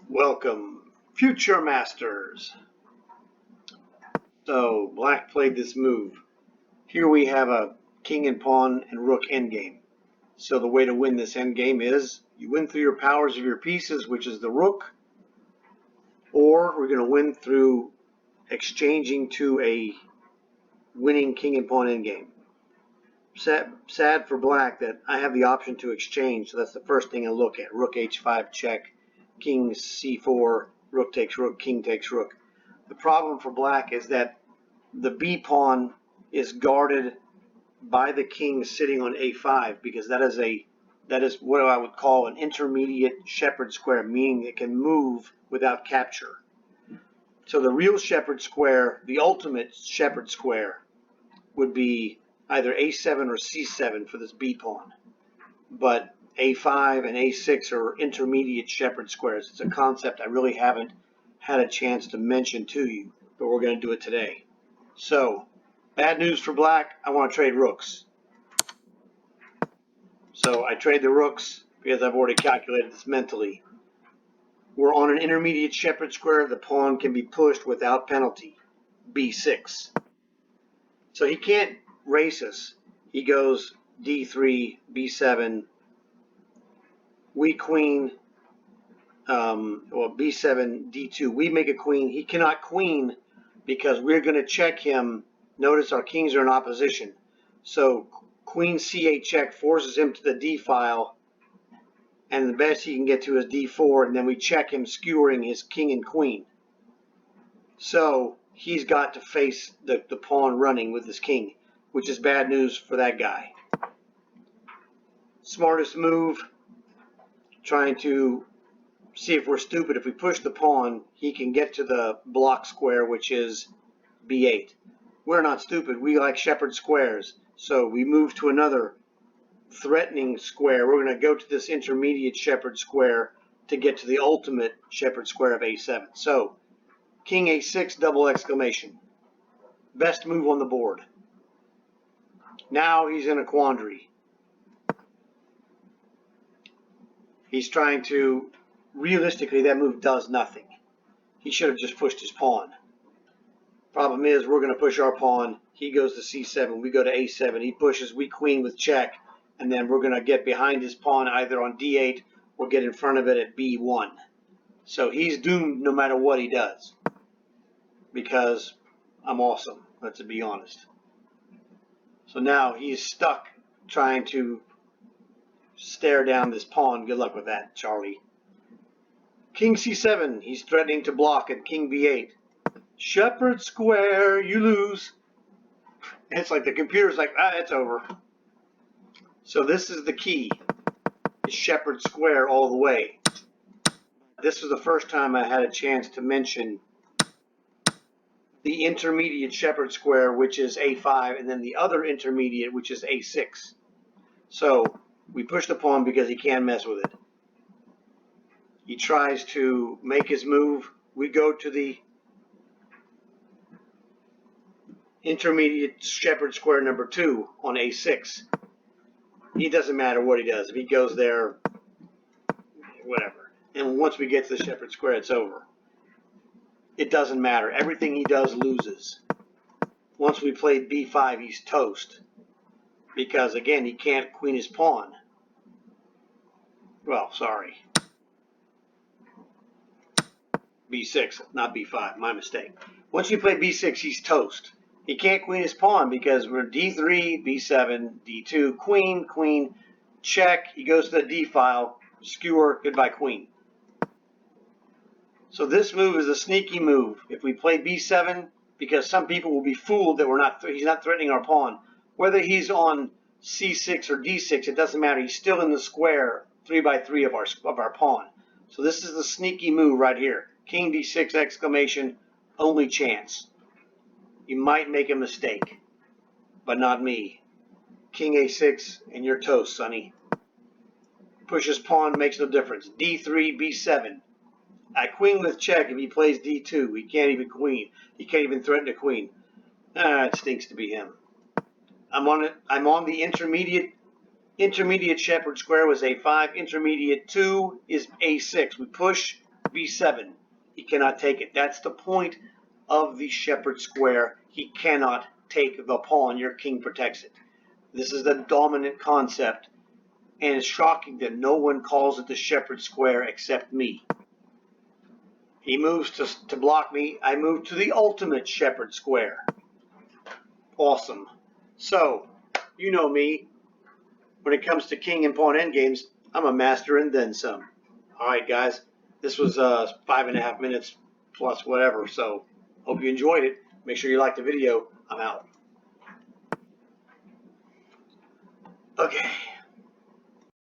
Welcome, future masters. So, black played this move. Here we have a king and pawn and rook endgame. So the way to win this endgame is you win through your powers of your pieces, which is the rook, or we're going to win through exchanging to a winning king and pawn endgame. Sad for black that I have the option to exchange, so that's the first thing I look at. Rook h5 check, king c4, rook takes rook, king takes rook. The problem for black is that the b pawn is guarded by the king sitting on a5 because that is what I would call an intermediate shepherd square, meaning it can move without capture. So the real shepherd square, the ultimate shepherd square, would be either a7 or c7 for this b pawn. But a5 and a6 are intermediate shepherd squares. It's a concept I really haven't had a chance to mention to you, but we're going to do it today. So, bad news for black, I want to trade rooks. So I trade the rooks because I've already calculated this mentally. We're on an intermediate shepherd square. The pawn can be pushed without penalty, b6. So he can't race us. He goes d3, b7, we queen, b7, d2. We make a queen. He cannot queen because we're going to check him. Notice our kings are in opposition. So queen c8 check forces him to the d file, and the best he can get to is d4, and then we check him skewering his king and queen. So he's got to face the pawn running with his king, which is bad news for that guy. Smartest move, trying to see if we're stupid. If we push the pawn, he can get to the block square, which is b8. We're not stupid. We like shepherd squares. So we move to another threatening square. We're going to go to this intermediate shepherd square to get to the ultimate shepherd square of a7. So king a6 double exclamation. Best move on the board. Now he's in a quandary. He's trying to, realistically, that move does nothing. He should have just pushed his pawn. Problem is, we're going to push our pawn. He goes to c7. We go to a7. He pushes, we queen with check. And then we're going to get behind his pawn either on d8 or get in front of it at b1. So he's doomed no matter what he does. Because I'm awesome, let's be honest. So now he's stuck trying to stare down this pawn. Good luck with that, Charlie. King c7, he's threatening to block at king b8. Shepherd square, you lose. It's like the computer's like, it's over. So this is the key. Shepherd square all the way. This is the first time I had a chance to mention the intermediate shepherd square, which is a5, and then the other intermediate, which is a6. So we push the pawn because he can't mess with it. He tries to make his move. We go to the intermediate shepherd square number 2 on a6. It doesn't matter what he does. If he goes there, whatever. And once we get to the shepherd square, it's over. It doesn't matter. Everything he does loses. Once we played b5, he's toast. Because, again, he can't queen his pawn. Well, sorry. b6, not b5. My mistake. Once you play b6, he's toast. He can't queen his pawn because we're d3, b7, d2, queen, queen, check. He goes to the d file, skewer, goodbye queen. So this move is a sneaky move. If we play b7, because some people will be fooled that he's not threatening our pawn. Whether he's on c6 or d6, it doesn't matter. He's still in the square 3x3 of our pawn. So this is the sneaky move right here. King d6 exclamation, only chance. You might make a mistake, but not me. King a6, and you're toast, sonny. Pushes pawn, makes no difference. d3, b7. I queen with check if he plays d2. He can't even queen. He can't even threaten to queen. It stinks to be him. I'm on the intermediate shepherd square was a5. Intermediate 2 is a6. We push b7. He cannot take it. That's the point of the shepherd square. He cannot take the pawn. Your king protects it. This is the dominant concept, and it's shocking that no one calls it the shepherd square except me. He moves to block me. I move to the ultimate shepherd square. Awesome. So, you know me. When it comes to king and pawn endgames, I'm a master and then some. Alright guys, this was 5.5 minutes plus whatever, so hope you enjoyed it. Make sure you like the video. I'm out. Okay.